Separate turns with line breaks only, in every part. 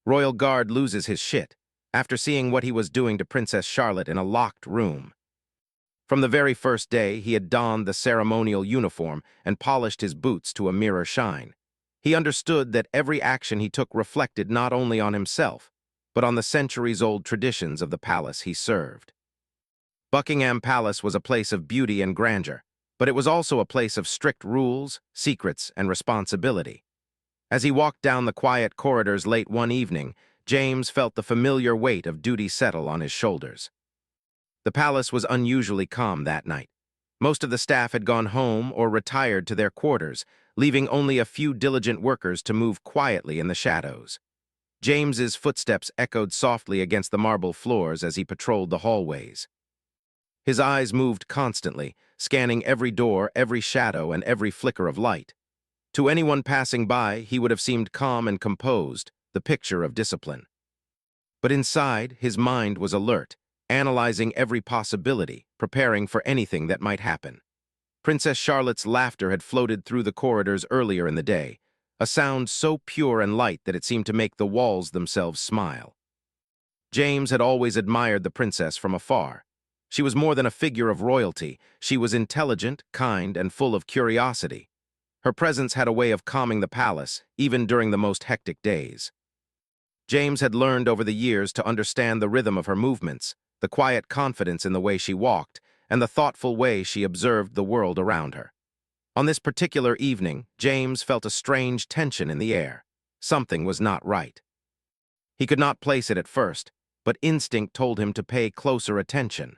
Royal guard loses his shit after seeing what he was doing to Princess Charlotte in a locked room. From the very first day, he had donned the ceremonial uniform and polished his boots to a mirror shine. He understood that every action he took reflected not only on himself, but on the centuries-old traditions of the palace he served. Buckingham Palace was a place of beauty and grandeur, but it was also a place of strict rules, secrets, and responsibility. As he walked down the quiet corridors late one evening, James felt the familiar weight of duty settle on his shoulders. The palace was unusually calm that night. Most of the staff had gone home or retired to their quarters, leaving only a few diligent workers to move quietly in the shadows. James's footsteps echoed softly against the marble floors as he patrolled the hallways. His eyes moved constantly, scanning every door, every shadow, and every flicker of light. To anyone passing by, he would have seemed calm and composed, the picture of discipline. But inside, his mind was alert, analyzing every possibility, preparing for anything that might happen. Princess Charlotte's laughter had floated through the corridors earlier in the day, a sound so pure and light that it seemed to make the walls themselves smile. James had always admired the princess from afar. She was more than a figure of royalty. She was intelligent, kind, and full of curiosity. Her presence had a way of calming the palace, even during the most hectic days. James had learned over the years to understand the rhythm of her movements, the quiet confidence in the way she walked, and the thoughtful way she observed the world around her. On this particular evening, James felt a strange tension in the air. Something was not right. He could not place it at first, but instinct told him to pay closer attention.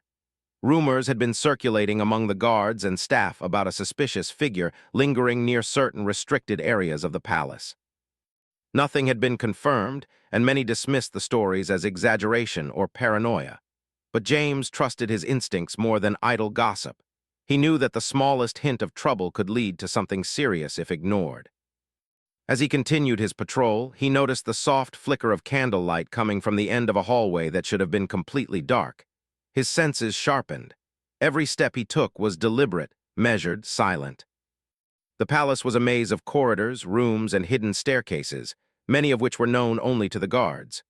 Rumors had been circulating among the guards and staff about a suspicious figure lingering near certain restricted areas of the palace. Nothing had been confirmed, and many dismissed the stories as exaggeration or paranoia. But James trusted his instincts more than idle gossip. He knew that the smallest hint of trouble could lead to something serious if ignored. As he continued his patrol, he noticed the soft flicker of candlelight coming from the end of a hallway that should have been completely dark. His senses sharpened. Every step he took was deliberate, measured, silent. The palace was a maze of corridors, rooms, and hidden staircases, many of which were known only to the guards.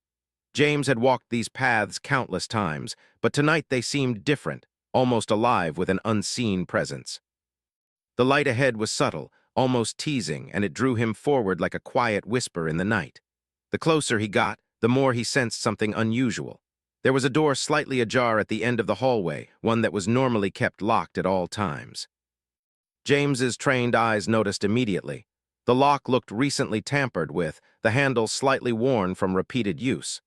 James had walked these paths countless times, but tonight they seemed different, almost alive with an unseen presence. The light ahead was subtle, almost teasing, and it drew him forward like a quiet whisper in the night. The closer he got, the more he sensed something unusual. There was a door slightly ajar at the end of the hallway, one that was normally kept locked at all times. James's trained eyes noticed immediately. The lock looked recently tampered with, the handle slightly worn from repeated use.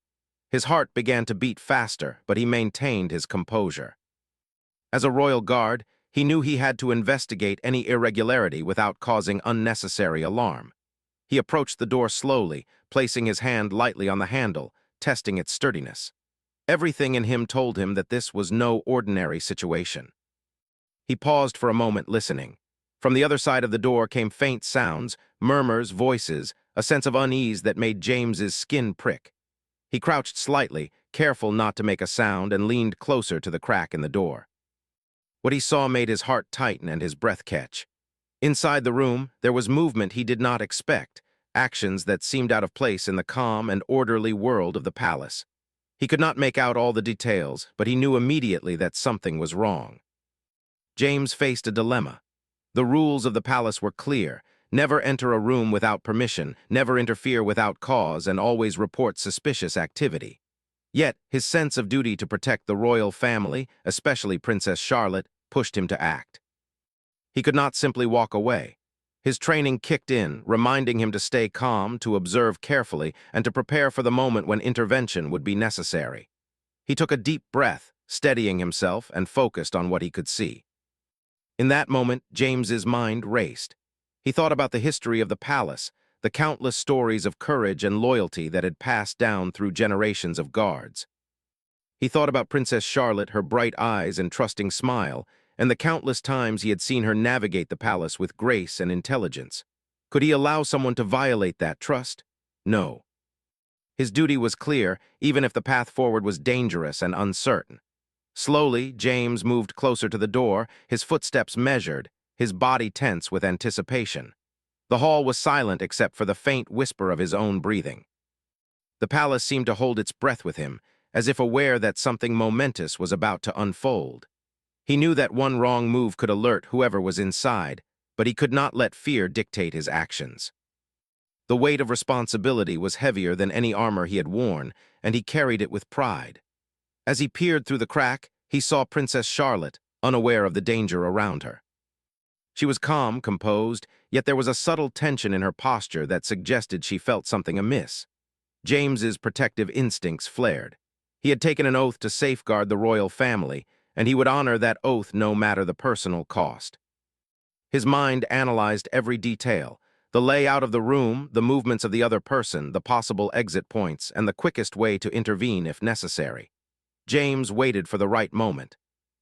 His heart began to beat faster, but he maintained his composure. As a royal guard, he knew he had to investigate any irregularity without causing unnecessary alarm. He approached the door slowly, placing his hand lightly on the handle, testing its sturdiness. Everything in him told him that this was no ordinary situation. He paused for a moment, listening. From the other side of the door came faint sounds, murmurs, voices, a sense of unease that made James's skin prick. He crouched slightly, careful not to make a sound, and leaned closer to the crack in the door. What he saw made his heart tighten and his breath catch. Inside the room, there was movement he did not expect, actions that seemed out of place in the calm and orderly world of the palace. He could not make out all the details, but he knew immediately that something was wrong. James faced a dilemma. The rules of the palace were clear. Never enter a room without permission, never interfere without cause, and always report suspicious activity. Yet, his sense of duty to protect the royal family, especially Princess Charlotte, pushed him to act. He could not simply walk away. His training kicked in, reminding him to stay calm, to observe carefully, and to prepare for the moment when intervention would be necessary. He took a deep breath, steadying himself, and focused on what he could see. In that moment, James's mind raced. He thought about the history of the palace, the countless stories of courage and loyalty that had passed down through generations of guards. He thought about Princess Charlotte, her bright eyes and trusting smile, and the countless times he had seen her navigate the palace with grace and intelligence. Could he allow someone to violate that trust? No. His duty was clear, even if the path forward was dangerous and uncertain. Slowly, James moved closer to the door, his footsteps measured, his body tense with anticipation. The hall was silent except for the faint whisper of his own breathing. The palace seemed to hold its breath with him, as if aware that something momentous was about to unfold. He knew that one wrong move could alert whoever was inside, but he could not let fear dictate his actions. The weight of responsibility was heavier than any armor he had worn, and he carried it with pride. As he peered through the crack, he saw Princess Charlotte, unaware of the danger around her. She was calm, composed, yet there was a subtle tension in her posture that suggested she felt something amiss. James's protective instincts flared. He had taken an oath to safeguard the royal family, and he would honor that oath no matter the personal cost. His mind analyzed every detail, the layout of the room, the movements of the other person, the possible exit points, and the quickest way to intervene if necessary. James waited for the right moment.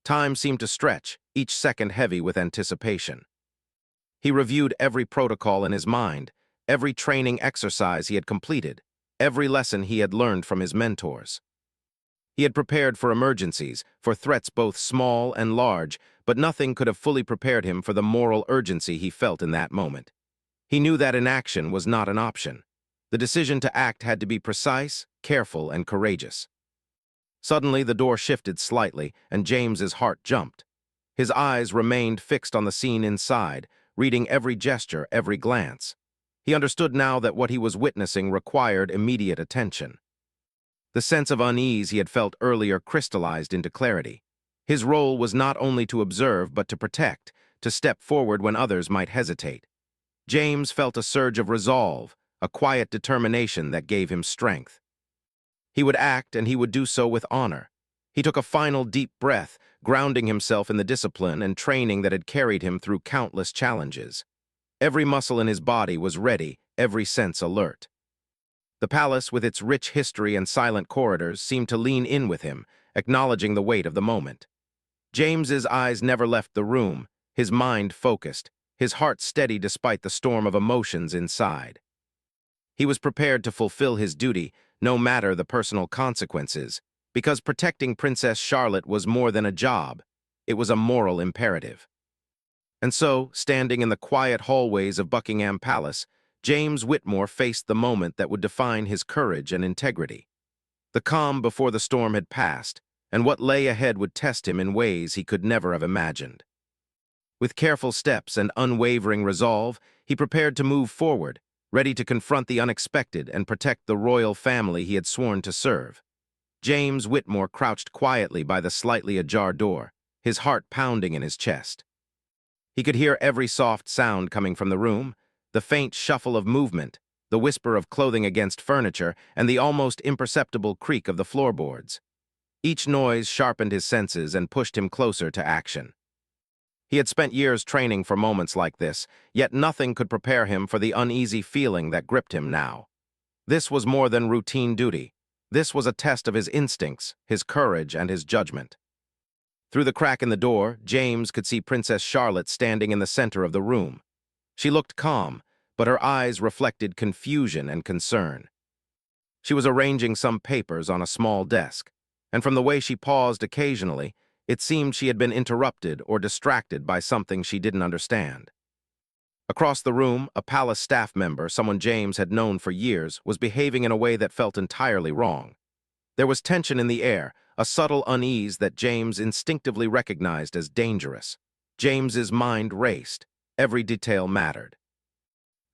Time seemed to stretch, each second heavy with anticipation. He reviewed every protocol in his mind, every training exercise he had completed, every lesson he had learned from his mentors. He had prepared for emergencies, for threats both small and large, but nothing could have fully prepared him for the moral urgency he felt in that moment. He knew that inaction was not an option. The decision to act had to be precise, careful, and courageous. Suddenly, the door shifted slightly, and James's heart jumped. His eyes remained fixed on the scene inside, reading every gesture, every glance. He understood now that what he was witnessing required immediate attention. The sense of unease he had felt earlier crystallized into clarity. His role was not only to observe, but to protect, to step forward when others might hesitate. James felt a surge of resolve, a quiet determination that gave him strength. He would act, and he would do so with honor. He took a final deep breath, grounding himself in the discipline and training that had carried him through countless challenges. Every muscle in his body was ready, every sense alert. The palace, with its rich history and silent corridors, seemed to lean in with him, acknowledging the weight of the moment. James's eyes never left the room, his mind focused, his heart steady despite the storm of emotions inside. He was prepared to fulfill his duty, no matter the personal consequences, because protecting Princess Charlotte was more than a job. It was a moral imperative. And so, standing in the quiet hallways of Buckingham Palace, James Whitmore faced the moment that would define his courage and integrity. The calm before the storm had passed, and what lay ahead would test him in ways he could never have imagined. With careful steps and unwavering resolve, he prepared to move forward, ready to confront the unexpected and protect the royal family he had sworn to serve. James Whitmore crouched quietly by the slightly ajar door, his heart pounding in his chest. He could hear every soft sound coming from the room, the faint shuffle of movement, the whisper of clothing against furniture, and the almost imperceptible creak of the floorboards. Each noise sharpened his senses and pushed him closer to action. He had spent years training for moments like this, yet nothing could prepare him for the uneasy feeling that gripped him now. This was more than routine duty. This was a test of his instincts, his courage, and his judgment. Through the crack in the door, James could see Princess Charlotte standing in the center of the room. She looked calm, but her eyes reflected confusion and concern. She was arranging some papers on a small desk, and from the way she paused occasionally, it seemed she had been interrupted or distracted by something she didn't understand. Across the room, a palace staff member, someone James had known for years, was behaving in a way that felt entirely wrong. There was tension in the air, a subtle unease that James instinctively recognized as dangerous. James's mind raced. Every detail mattered.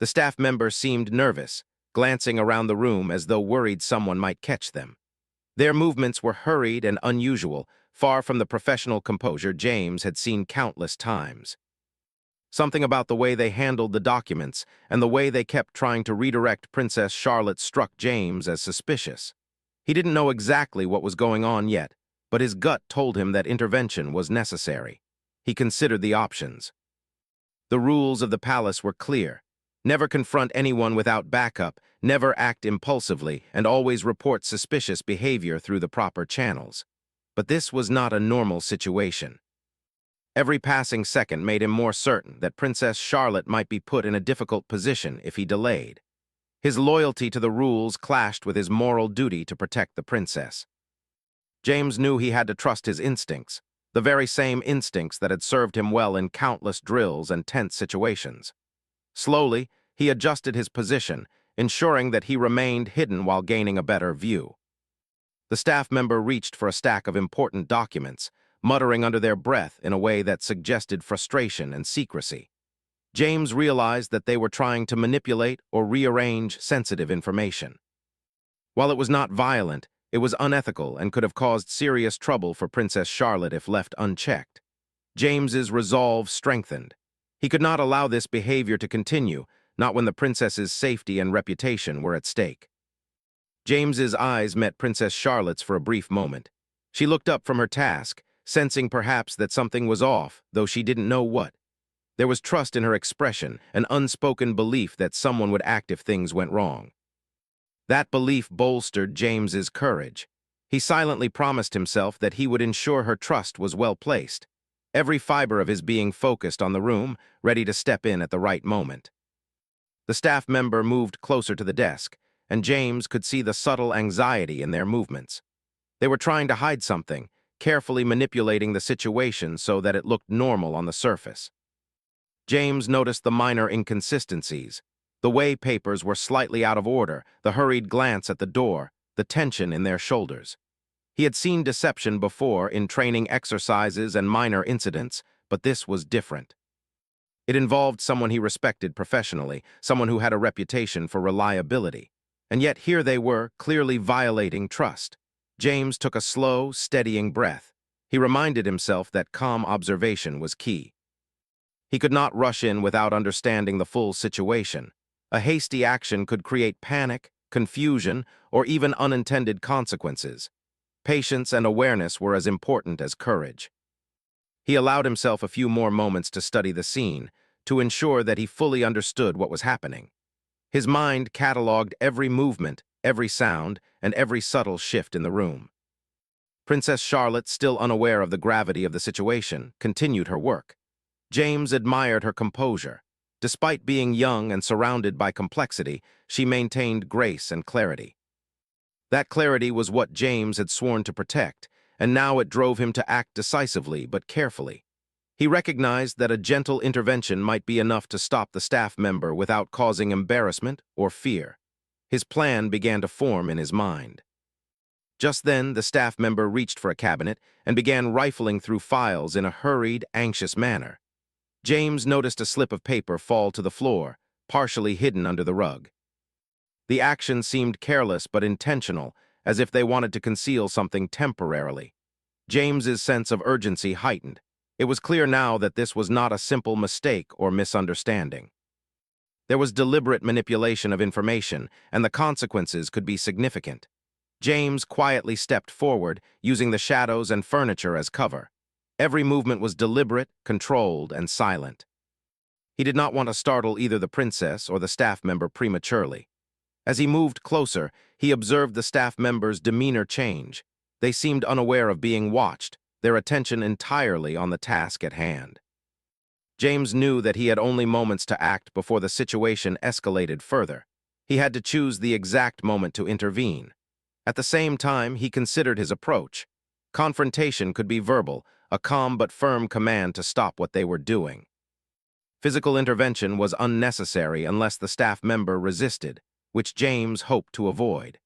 The staff member seemed nervous, glancing around the room as though worried someone might catch them. Their movements were hurried and unusual, far from the professional composure James had seen countless times. Something about the way they handled the documents and the way they kept trying to redirect Princess Charlotte struck James as suspicious. He didn't know exactly what was going on yet, but his gut told him that intervention was necessary. He considered the options. The rules of the palace were clear. Never confront anyone without backup, never act impulsively, and always report suspicious behavior through the proper channels. But this was not a normal situation. Every passing second made him more certain that Princess Charlotte might be put in a difficult position if he delayed. His loyalty to the rules clashed with his moral duty to protect the princess. James knew he had to trust his instincts, the very same instincts that had served him well in countless drills and tense situations. Slowly, he adjusted his position, ensuring that he remained hidden while gaining a better view. The staff member reached for a stack of important documents, muttering under their breath in a way that suggested frustration and secrecy. James realized that they were trying to manipulate or rearrange sensitive information. While it was not violent, it was unethical and could have caused serious trouble for Princess Charlotte if left unchecked. James's resolve strengthened. He could not allow this behavior to continue, not when the princess's safety and reputation were at stake. James's eyes met Princess Charlotte's for a brief moment. She looked up from her task, sensing perhaps that something was off, though she didn't know what. There was trust in her expression, an unspoken belief that someone would act if things went wrong. That belief bolstered James's courage. He silently promised himself that he would ensure her trust was well placed. Every fiber of his being focused on the room, ready to step in at the right moment. The staff member moved closer to the desk, and James could see the subtle anxiety in their movements. They were trying to hide something, carefully manipulating the situation so that it looked normal on the surface. James noticed the minor inconsistencies. The way papers were slightly out of order, the hurried glance at the door, the tension in their shoulders. He had seen deception before in training exercises and minor incidents, but this was different. It involved someone he respected professionally, someone who had a reputation for reliability. And yet here they were, clearly violating trust. James took a slow, steadying breath. He reminded himself that calm observation was key. He could not rush in without understanding the full situation. A hasty action could create panic, confusion, or even unintended consequences. Patience and awareness were as important as courage. He allowed himself a few more moments to study the scene, to ensure that he fully understood what was happening. His mind cataloged every movement, every sound, and every subtle shift in the room. Princess Charlotte, still unaware of the gravity of the situation, continued her work. James admired her composure. Despite being young and surrounded by complexity, she maintained grace and clarity. That clarity was what James had sworn to protect, and now it drove him to act decisively but carefully. He recognized that a gentle intervention might be enough to stop the staff member without causing embarrassment or fear. His plan began to form in his mind. Just then, the staff member reached for a cabinet and began rifling through files in a hurried, anxious manner. James noticed a slip of paper fall to the floor, partially hidden under the rug. The action seemed careless but intentional, as if they wanted to conceal something temporarily. James's sense of urgency heightened. It was clear now that this was not a simple mistake or misunderstanding. There was deliberate manipulation of information, and the consequences could be significant. James quietly stepped forward, using the shadows and furniture as cover. Every movement was deliberate, controlled, and silent. He did not want to startle either the princess or the staff member prematurely. As he moved closer, he observed the staff members' demeanor change. They seemed unaware of being watched, their attention entirely on the task at hand. James knew that he had only moments to act before the situation escalated further. He had to choose the exact moment to intervene. At the same time, he considered his approach. Confrontation could be verbal, a calm but firm command to stop what they were doing. Physical intervention was unnecessary unless the staff member resisted, which James hoped to avoid.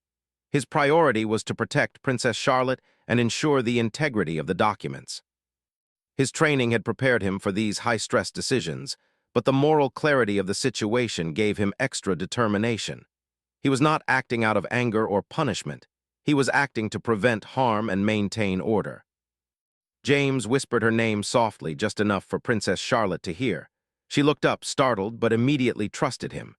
His priority was to protect Princess Charlotte and ensure the integrity of the documents. His training had prepared him for these high-stress decisions, but the moral clarity of the situation gave him extra determination. He was not acting out of anger or punishment. He was acting to prevent harm and maintain order. James whispered her name softly, just enough for Princess Charlotte to hear. She looked up, startled, but immediately trusted him.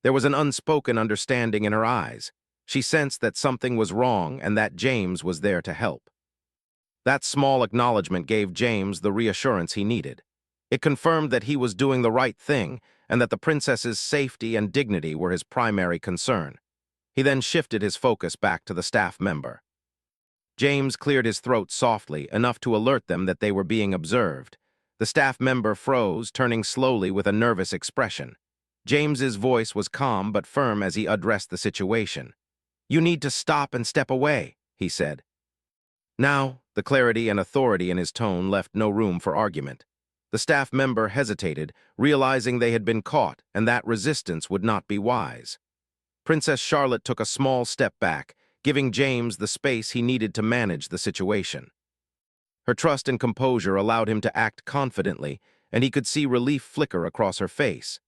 There was an unspoken understanding in her eyes. She sensed that something was wrong and that James was there to help. That small acknowledgement gave James the reassurance he needed. It confirmed that he was doing the right thing and that the princess's safety and dignity were his primary concern. He then shifted his focus back to the staff member. James cleared his throat softly, enough to alert them that they were being observed. The staff member froze, turning slowly with a nervous expression. James's voice was calm but firm as he addressed the situation. "You need to stop and step away," he said. Now, the clarity and authority in his tone left no room for argument. The staff member hesitated, realizing they had been caught and that resistance would not be wise. Princess Charlotte took a small step back, giving James the space he needed to manage the situation. Her trust and composure allowed him to act confidently, and he could see relief flicker across her face.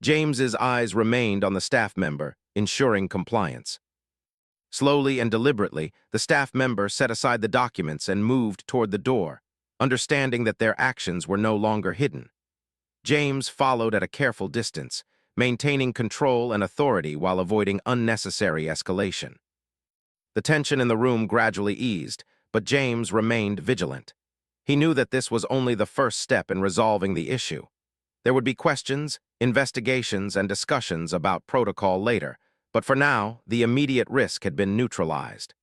James's eyes remained on the staff member, ensuring compliance. Slowly and deliberately, the staff member set aside the documents and moved toward the door, understanding that their actions were no longer hidden. James followed at a careful distance, maintaining control and authority while avoiding unnecessary escalation. The tension in the room gradually eased, but James remained vigilant. He knew that this was only the first step in resolving the issue. There would be questions, investigations, and discussions about protocol later, but for now, the immediate risk had been neutralized.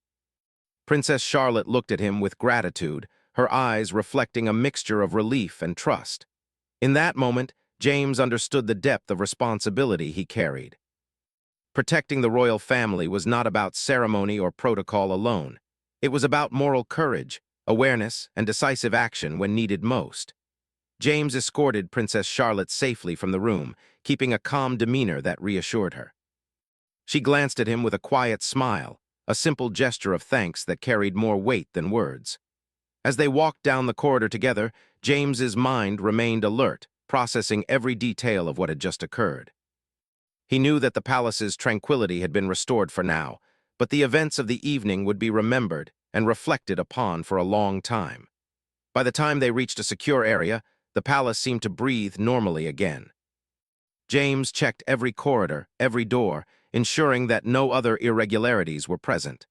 Princess Charlotte looked at him with gratitude, her eyes reflecting a mixture of relief and trust. In that moment, James understood the depth of responsibility he carried. Protecting the royal family was not about ceremony or protocol alone. It was about moral courage, awareness, and decisive action when needed most. James escorted Princess Charlotte safely from the room, keeping a calm demeanor that reassured her. She glanced at him with a quiet smile, a simple gesture of thanks that carried more weight than words. As they walked down the corridor together, James's mind remained alert, processing every detail of what had just occurred. He knew that the palace's tranquility had been restored for now, but the events of the evening would be remembered and reflected upon for a long time. By the time they reached a secure area, the palace seemed to breathe normally again. James checked every corridor, every door, ensuring that no other irregularities were present.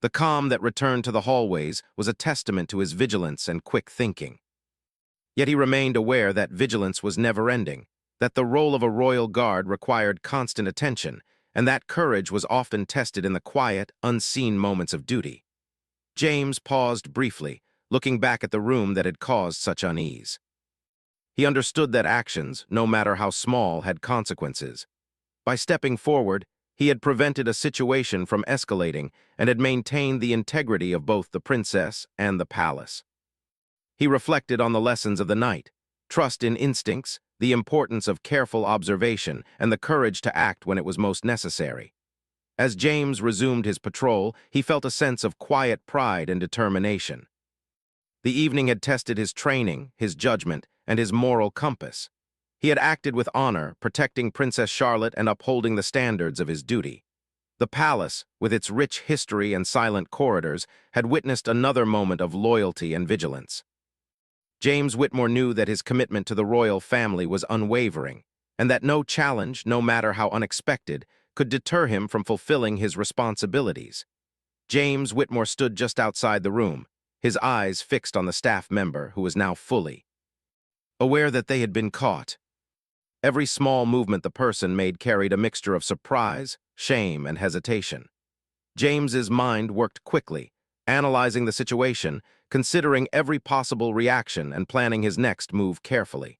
The calm that returned to the hallways was a testament to his vigilance and quick thinking. Yet he remained aware that vigilance was never-ending, that the role of a royal guard required constant attention, and that courage was often tested in the quiet, unseen moments of duty. James paused briefly, looking back at the room that had caused such unease. He understood that actions, no matter how small, had consequences. By stepping forward, he had prevented a situation from escalating and had maintained the integrity of both the princess and the palace. He reflected on the lessons of the night: trust in instincts, the importance of careful observation, and the courage to act when it was most necessary. As James resumed his patrol, he felt a sense of quiet pride and determination. The evening had tested his training, his judgment, and his moral compass. He had acted with honor, protecting Princess Charlotte and upholding the standards of his duty. The palace, with its rich history and silent corridors, had witnessed another moment of loyalty and vigilance. James Whitmore knew that his commitment to the royal family was unwavering, and that no challenge, no matter how unexpected, could deter him from fulfilling his responsibilities. James Whitmore stood just outside the room, his eyes fixed on the staff member who was now fully aware that they had been caught. Every small movement the person made carried a mixture of surprise, shame, and hesitation. James's mind worked quickly, analyzing the situation, considering every possible reaction and planning his next move carefully.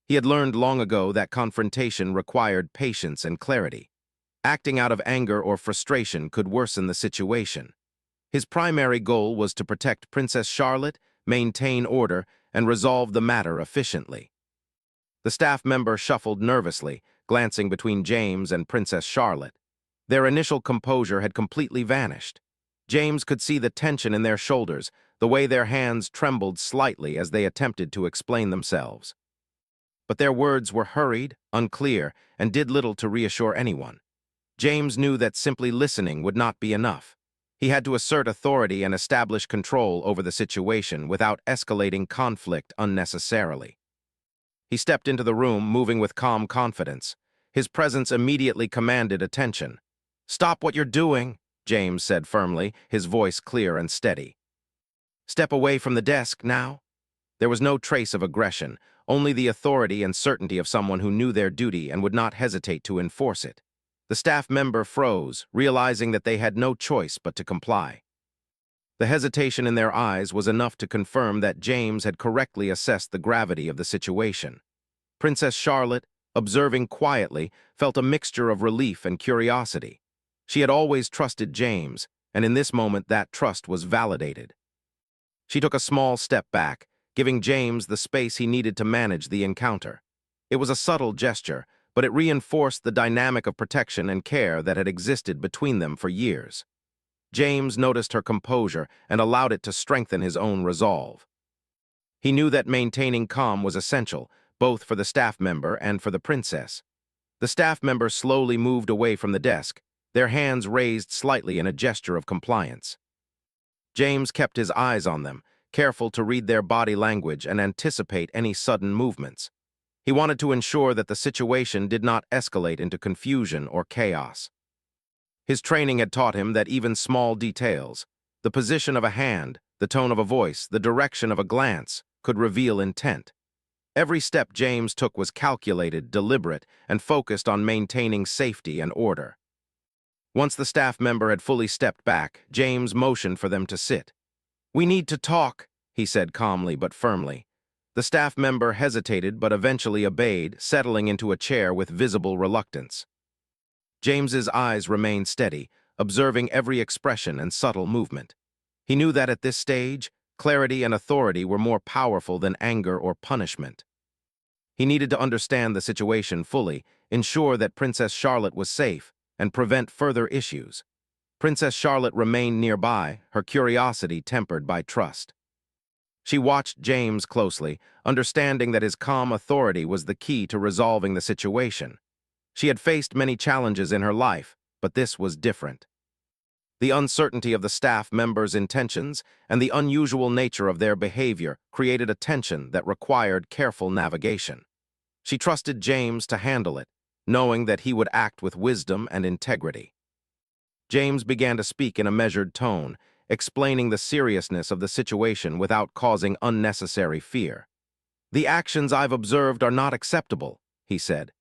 He had learned long ago that confrontation required patience and clarity. Acting out of anger or frustration could worsen the situation. His primary goal was to protect Princess Charlotte, maintain order, and resolve the matter efficiently. The staff member shuffled nervously, glancing between James and Princess Charlotte. Their initial composure had completely vanished. James could see the tension in their shoulders, the way their hands trembled slightly as they attempted to explain themselves. But their words were hurried, unclear, and did little to reassure anyone. James knew that simply listening would not be enough. He had to assert authority and establish control over the situation without escalating conflict unnecessarily. He stepped into the room, moving with calm confidence. His presence immediately commanded attention. "Stop what you're doing," James said firmly, his voice clear and steady. "Step away from the desk now." There was no trace of aggression, only the authority and certainty of someone who knew their duty and would not hesitate to enforce it. The staff member froze, realizing that they had no choice but to comply. The hesitation in their eyes was enough to confirm that James had correctly assessed the gravity of the situation. Princess Charlotte, observing quietly, felt a mixture of relief and curiosity. She had always trusted James, and in this moment that trust was validated. She took a small step back, giving James the space he needed to manage the encounter. It was a subtle gesture, but it reinforced the dynamic of protection and care that had existed between them for years. James noticed her composure and allowed it to strengthen his own resolve. He knew that maintaining calm was essential, both for the staff member and for the princess. The staff member slowly moved away from the desk, their hands raised slightly in a gesture of compliance. James kept his eyes on them, careful to read their body language and anticipate any sudden movements. He wanted to ensure that the situation did not escalate into confusion or chaos. His training had taught him that even small details, the position of a hand, the tone of a voice, the direction of a glance, could reveal intent. Every step James took was calculated, deliberate, and focused on maintaining safety and order. Once the staff member had fully stepped back, James motioned for them to sit. "We need to talk," he said calmly but firmly. The staff member hesitated but eventually obeyed, settling into a chair with visible reluctance. James's eyes remained steady, observing every expression and subtle movement. He knew that at this stage, clarity and authority were more powerful than anger or punishment. He needed to understand the situation fully, ensure that Princess Charlotte was safe, and prevent further issues. Princess Charlotte remained nearby, her curiosity tempered by trust. She watched James closely, understanding that his calm authority was the key to resolving the situation. She had faced many challenges in her life, but this was different. The uncertainty of the staff members' intentions and the unusual nature of their behavior created a tension that required careful navigation. She trusted James to handle it, knowing that he would act with wisdom and integrity. James began to speak in a measured tone, explaining the seriousness of the situation without causing unnecessary fear. "The actions I've observed are not acceptable," he said.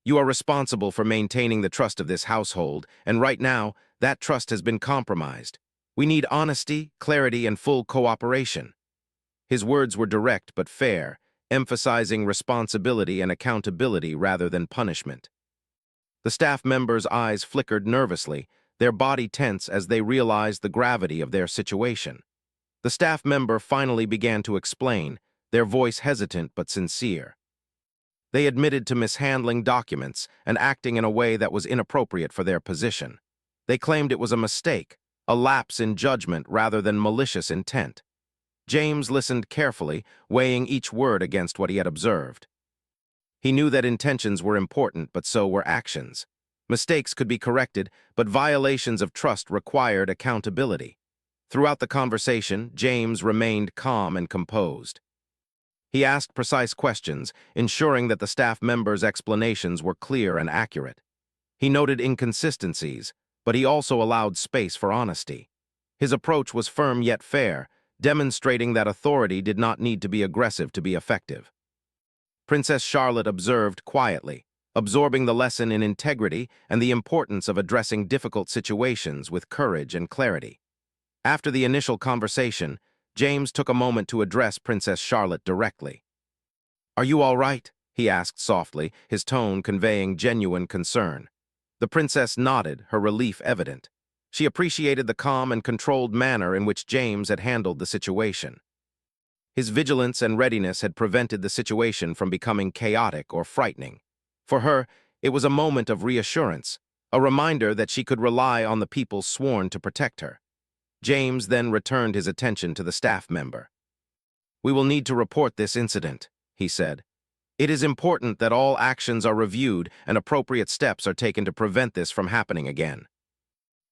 "You are responsible for maintaining the trust of this household, and right now, that trust has been compromised. We need honesty, clarity, and full cooperation." His words were direct but fair, emphasizing responsibility and accountability rather than punishment. The staff members' eyes flickered nervously, their body tense as they realized the gravity of their situation. The staff member finally began to explain, their voice hesitant but sincere. They admitted to mishandling documents and acting in a way that was inappropriate for their position. They claimed it was a mistake, a lapse in judgment rather than malicious intent. James listened carefully, weighing each word against what he had observed. He knew that intentions were important, but so were actions. Mistakes could be corrected, but violations of trust required accountability. Throughout the conversation, James remained calm and composed. He asked precise questions, ensuring that the staff members' explanations were clear and accurate. He noted inconsistencies, but he also allowed space for honesty. His approach was firm yet fair, demonstrating that authority did not need to be aggressive to be effective. Princess Charlotte observed quietly, absorbing the lesson in integrity and the importance of addressing difficult situations with courage and clarity. After the initial conversation, James took a moment to address Princess Charlotte directly. "Are you all right?" he asked softly, his tone conveying genuine concern. The princess nodded, her relief evident. She appreciated the calm and controlled manner in which James had handled the situation. His vigilance and readiness had prevented the situation from becoming chaotic or frightening. For her, it was a moment of reassurance, a reminder that she could rely on the people sworn to protect her. James then returned his attention to the staff member. "We will need to report this incident," he said. "It is important that all actions are reviewed and appropriate steps are taken to prevent this from happening again."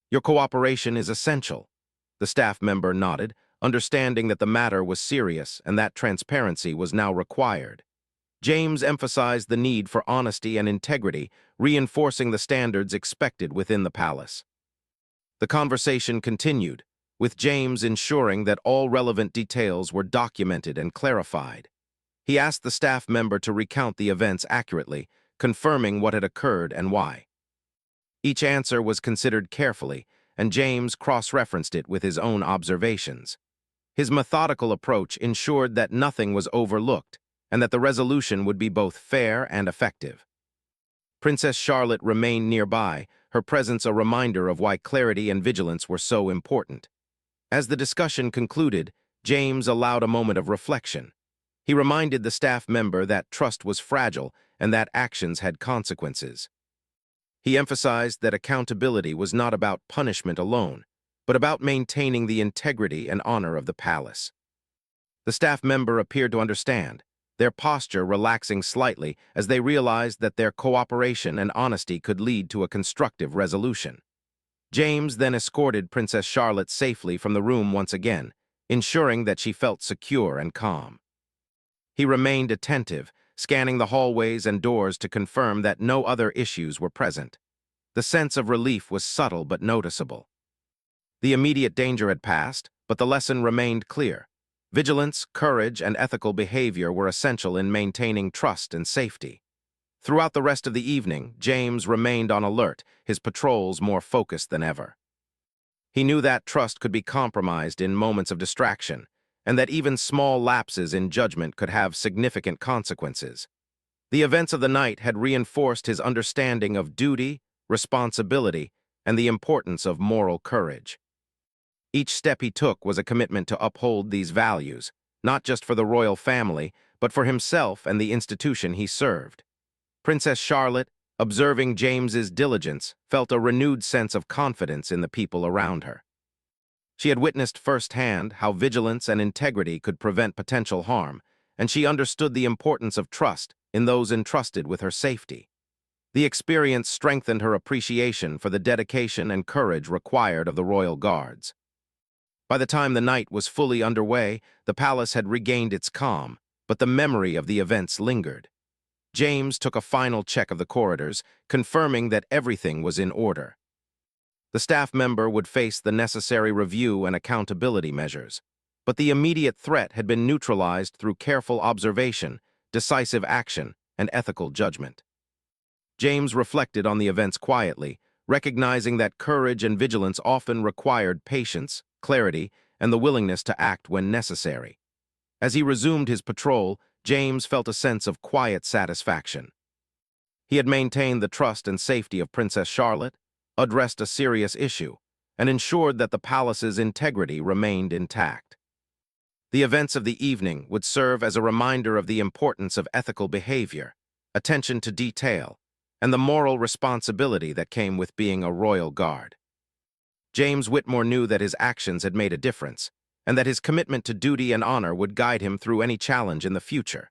"Your cooperation is essential." The staff member nodded, understanding that the matter was serious and that transparency was now required. James emphasized the need for honesty and integrity, reinforcing the standards expected within the palace. The conversation continued, with James ensuring that all relevant details were documented and clarified. He asked the staff member to recount the events accurately, confirming what had occurred and why. Each answer was considered carefully, and James cross-referenced it with his own observations. His methodical approach ensured that nothing was overlooked, and that the resolution would be both fair and effective. Princess Charlotte remained nearby, her presence a reminder of why clarity and vigilance were so important. As the discussion concluded, James allowed a moment of reflection. He reminded the staff member that trust was fragile and that actions had consequences. He emphasized that accountability was not about punishment alone, but about maintaining the integrity and honor of the palace. The staff member appeared to understand, their posture relaxing slightly as they realized that their cooperation and honesty could lead to a constructive resolution. James then escorted Princess Charlotte safely from the room once again, ensuring that she felt secure and calm. He remained attentive, scanning the hallways and doors to confirm that no other issues were present. The sense of relief was subtle but noticeable. The immediate danger had passed, but the lesson remained clear. Vigilance, courage, and ethical behavior were essential in maintaining trust and safety. Throughout the rest of the evening, James remained on alert, his patrols more focused than ever. He knew that trust could be compromised in moments of distraction, and that even small lapses in judgment could have significant consequences. The events of the night had reinforced his understanding of duty, responsibility, and the importance of moral courage. Each step he took was a commitment to uphold these values, not just for the royal family, but for himself and the institution he served. Princess Charlotte, observing James's diligence, felt a renewed sense of confidence in the people around her. She had witnessed firsthand how vigilance and integrity could prevent potential harm, and she understood the importance of trust in those entrusted with her safety. The experience strengthened her appreciation for the dedication and courage required of the royal guards. By the time the night was fully underway, the palace had regained its calm, but the memory of the events lingered. James took a final check of the corridors, confirming that everything was in order. The staff member would face the necessary review and accountability measures, but the immediate threat had been neutralized through careful observation, decisive action, and ethical judgment. James reflected on the events quietly, recognizing that courage and vigilance often required patience, clarity, and the willingness to act when necessary. As he resumed his patrol, James felt a sense of quiet satisfaction. He had maintained the trust and safety of Princess Charlotte, addressed a serious issue, and ensured that the palace's integrity remained intact. The events of the evening would serve as a reminder of the importance of ethical behavior, attention to detail, and the moral responsibility that came with being a royal guard. James Whitmore knew that his actions had made a difference, and that his commitment to duty and honor would guide him through any challenge in the future.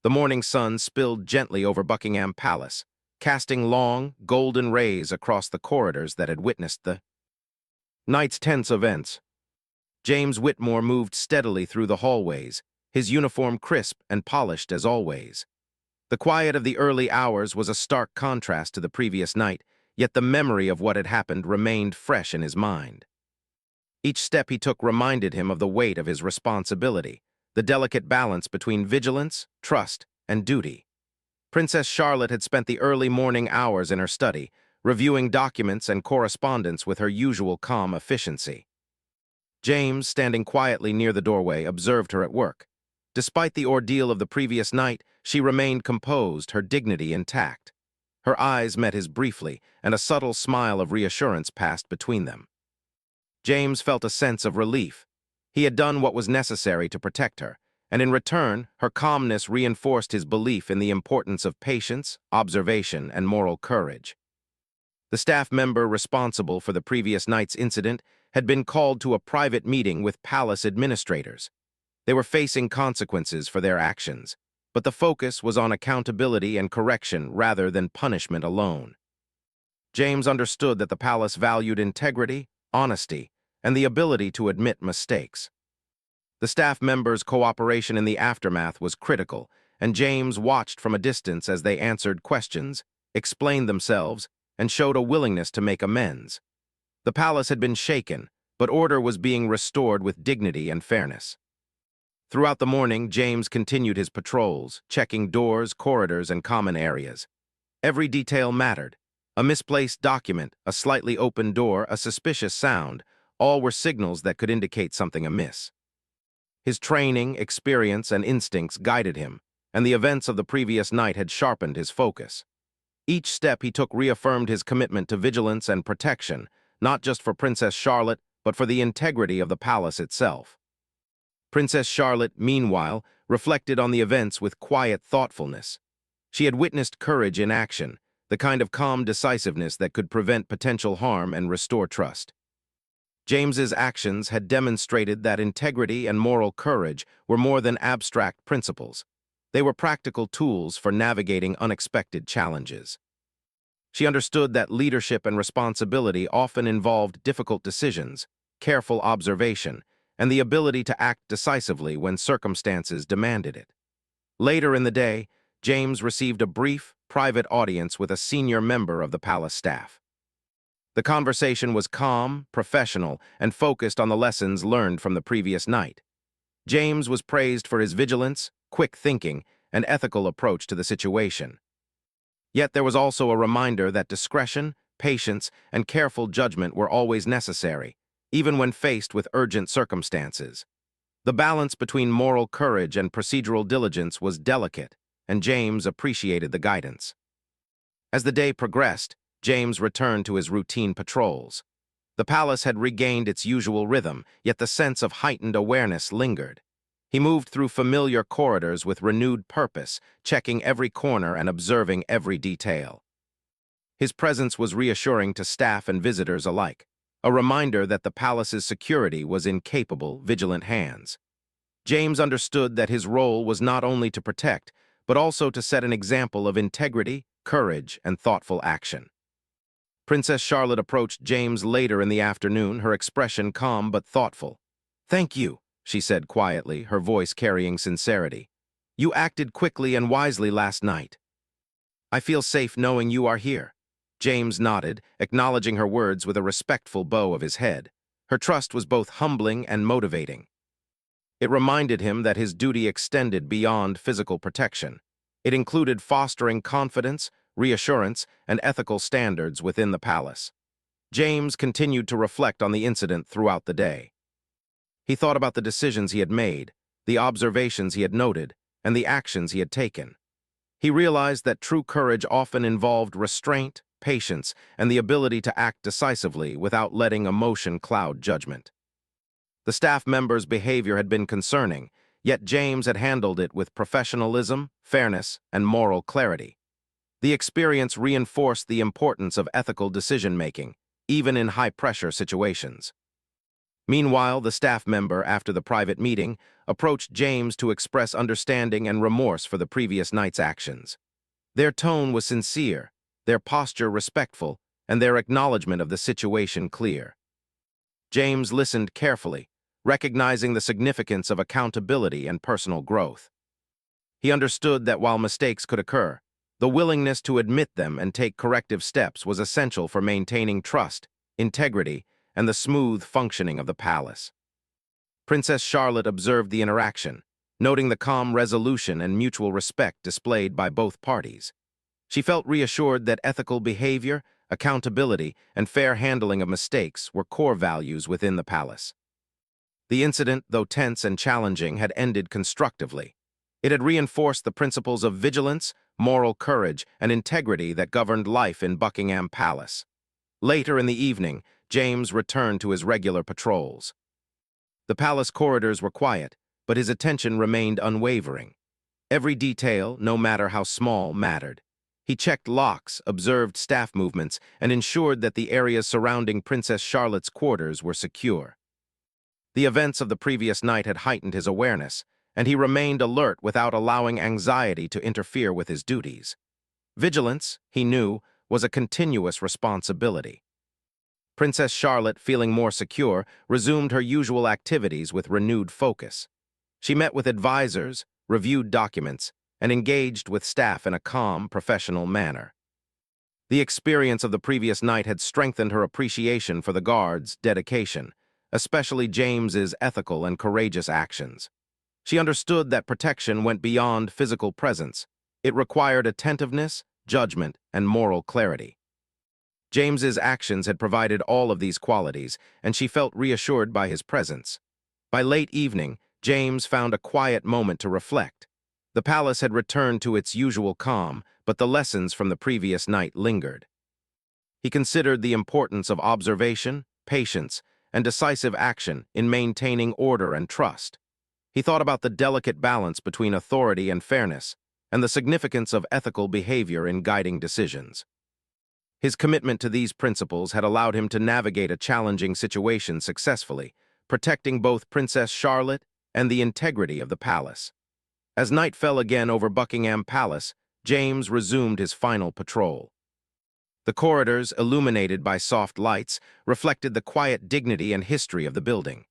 The morning sun spilled gently over Buckingham Palace, casting long, golden rays across the corridors that had witnessed the night's tense events. James Whitmore moved steadily through the hallways, his uniform crisp and polished as always. The quiet of the early hours was a stark contrast to the previous night, yet the memory of what had happened remained fresh in his mind. Each step he took reminded him of the weight of his responsibility, the delicate balance between vigilance, trust, and duty. Princess Charlotte had spent the early morning hours in her study, reviewing documents and correspondence with her usual calm efficiency. James, standing quietly near the doorway, observed her at work. Despite the ordeal of the previous night, she remained composed, her dignity intact. Her eyes met his briefly, and a subtle smile of reassurance passed between them. James felt a sense of relief. He had done what was necessary to protect her, and in return, her calmness reinforced his belief in the importance of patience, observation, and moral courage. The staff member responsible for the previous night's incident had been called to a private meeting with palace administrators. They were facing consequences for their actions, but the focus was on accountability and correction rather than punishment alone. James understood that the palace valued integrity, honesty, and the ability to admit mistakes. The staff members' cooperation in the aftermath was critical, and James watched from a distance as they answered questions, explained themselves, and showed a willingness to make amends. The palace had been shaken, but order was being restored with dignity and fairness. Throughout the morning, James continued his patrols, checking doors, corridors, and common areas. Every detail mattered. A misplaced document, a slightly open door, a suspicious sound, all were signals that could indicate something amiss. His training, experience, and instincts guided him, and the events of the previous night had sharpened his focus. Each step he took reaffirmed his commitment to vigilance and protection, not just for Princess Charlotte, but for the integrity of the palace itself. Princess Charlotte, meanwhile, reflected on the events with quiet thoughtfulness. She had witnessed courage in action, the kind of calm decisiveness that could prevent potential harm and restore trust. James's actions had demonstrated that integrity and moral courage were more than abstract principles. They were practical tools for navigating unexpected challenges. She understood that leadership and responsibility often involved difficult decisions, careful observation, and the ability to act decisively when circumstances demanded it. Later in the day, James received a brief, private audience with a senior member of the palace staff. The conversation was calm, professional, and focused on the lessons learned from the previous night. James was praised for his vigilance, quick thinking, and ethical approach to the situation. Yet there was also a reminder that discretion, patience, and careful judgment were always necessary, even when faced with urgent circumstances. The balance between moral courage and procedural diligence was delicate, and James appreciated the guidance. As the day progressed, James returned to his routine patrols. The palace had regained its usual rhythm, yet the sense of heightened awareness lingered. He moved through familiar corridors with renewed purpose, checking every corner and observing every detail. His presence was reassuring to staff and visitors alike, a reminder that the palace's security was in capable, vigilant hands. James understood that his role was not only to protect, but also to set an example of integrity, courage, and thoughtful action. Princess Charlotte approached James later in the afternoon, her expression calm but thoughtful. "Thank you," she said quietly, her voice carrying sincerity. "You acted quickly and wisely last night. I feel safe knowing you are here." James nodded, acknowledging her words with a respectful bow of his head. Her trust was both humbling and motivating. It reminded him that his duty extended beyond physical protection. It included fostering confidence, reassurance, and ethical standards within the palace. James continued to reflect on the incident throughout the day. He thought about the decisions he had made, the observations he had noted, and the actions he had taken. He realized that true courage often involved restraint, patience, and the ability to act decisively without letting emotion cloud judgment. The staff members' behavior had been concerning, yet James had handled it with professionalism, fairness, and moral clarity. The experience reinforced the importance of ethical decision-making, even in high-pressure situations. Meanwhile, the staff member, after the private meeting, approached James to express understanding and remorse for the previous night's actions. Their tone was sincere, their posture respectful, and their acknowledgement of the situation clear. James listened carefully, recognizing the significance of accountability and personal growth. He understood that while mistakes could occur, the willingness to admit them and take corrective steps was essential for maintaining trust, integrity, and the smooth functioning of the palace. Princess Charlotte observed the interaction, noting the calm resolution and mutual respect displayed by both parties. She felt reassured that ethical behavior, accountability, and fair handling of mistakes were core values within the palace. The incident, though tense and challenging, had ended constructively. It had reinforced the principles of vigilance, moral courage, and integrity that governed life in Buckingham Palace. Later in the evening, James returned to his regular patrols. The palace corridors were quiet, but his attention remained unwavering. Every detail, no matter how small, mattered. He checked locks, observed staff movements, and ensured that the areas surrounding Princess Charlotte's quarters were secure. The events of the previous night had heightened his awareness, and he remained alert without allowing anxiety to interfere with his duties. Vigilance, he knew, was a continuous responsibility. Princess Charlotte, feeling more secure, resumed her usual activities with renewed focus. She met with advisors, reviewed documents, and engaged with staff in a calm, professional manner. The experience of the previous night had strengthened her appreciation for the guards' dedication, especially James's ethical and courageous actions. She understood that protection went beyond physical presence. It required attentiveness, judgment, and moral clarity. James's actions had provided all of these qualities, and she felt reassured by his presence. By late evening, James found a quiet moment to reflect. The palace had returned to its usual calm, but the lessons from the previous night lingered. He considered the importance of observation, patience, and decisive action in maintaining order and trust. He thought about the delicate balance between authority and fairness, and the significance of ethical behavior in guiding decisions. His commitment to these principles had allowed him to navigate a challenging situation successfully, protecting both Princess Charlotte and the integrity of the palace. As night fell again over Buckingham Palace, James resumed his final patrol. The corridors, illuminated by soft lights, reflected the quiet dignity and history of the building.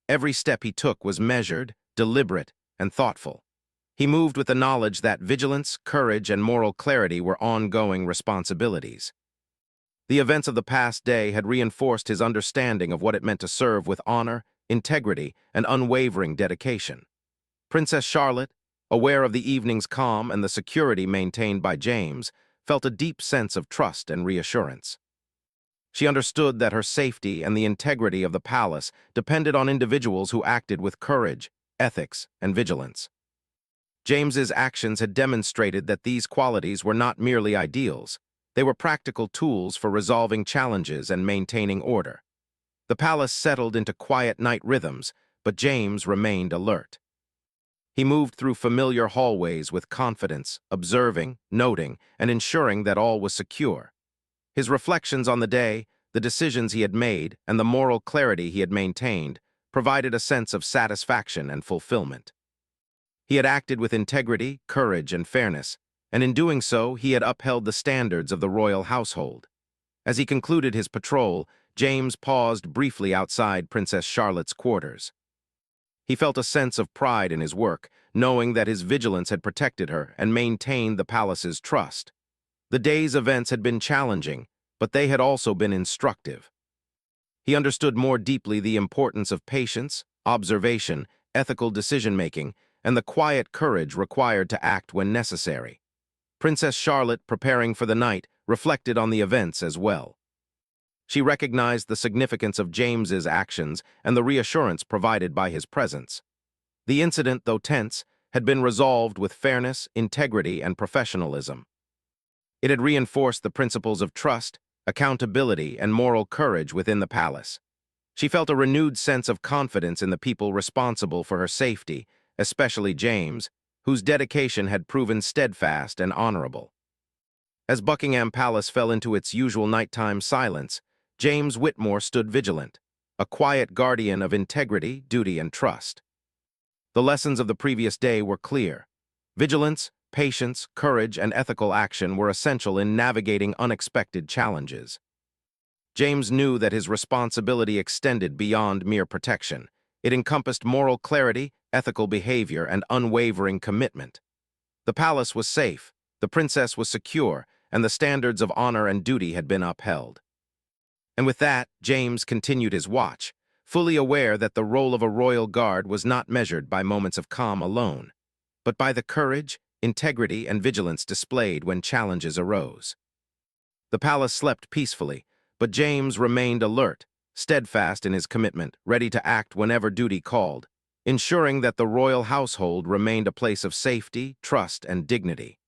Every step he took was measured, deliberate, and thoughtful. He moved with the knowledge that vigilance, courage, and moral clarity were ongoing responsibilities. The events of the past day had reinforced his understanding of what it meant to serve with honor, integrity, and unwavering dedication. Princess Charlotte, aware of the evening's calm and the security maintained by James, felt a deep sense of trust and reassurance. She understood that her safety and the integrity of the palace depended on individuals who acted with courage, ethics, and vigilance. James's actions had demonstrated that these qualities were not merely ideals. They were practical tools for resolving challenges and maintaining order. The palace settled into quiet night rhythms, but James remained alert. He moved through familiar hallways with confidence, observing, noting, and ensuring that all was secure. His reflections on the day, the decisions he had made, and the moral clarity he had maintained provided a sense of satisfaction and fulfillment. He had acted with integrity, courage, and fairness, and in doing so, he had upheld the standards of the royal household. As he concluded his patrol, James paused briefly outside Princess Charlotte's quarters. He felt a sense of pride in his work, knowing that his vigilance had protected her and maintained the palace's trust. The day's events had been challenging, but they had also been instructive. He understood more deeply the importance of patience, observation, ethical decision-making, and the quiet courage required to act when necessary. Princess Charlotte, preparing for the night, reflected on the events as well. She recognized the significance of James's actions and the reassurance provided by his presence. The incident, though tense, had been resolved with fairness, integrity, and professionalism. It had reinforced the principles of trust, accountability, and moral courage within the palace. She felt a renewed sense of confidence in the people responsible for her safety, especially James, whose dedication had proven steadfast and honorable. As Buckingham Palace fell into its usual nighttime silence, James Whitmore stood vigilant, a quiet guardian of integrity, duty, and trust. The lessons of the previous day were clear. Vigilance, patience, courage, and ethical action were essential in navigating unexpected challenges. James knew that his responsibility extended beyond mere protection. It encompassed moral clarity, ethical behavior, and unwavering commitment. The palace was safe, the princess was secure, and the standards of honor and duty had been upheld. And with that, James continued his watch, fully aware that the role of a royal guard was not measured by moments of calm alone, but by the courage, integrity, and vigilance displayed when challenges arose. The palace slept peacefully, but James remained alert, steadfast in his commitment, ready to act whenever duty called, ensuring that the royal household remained a place of safety, trust, and dignity.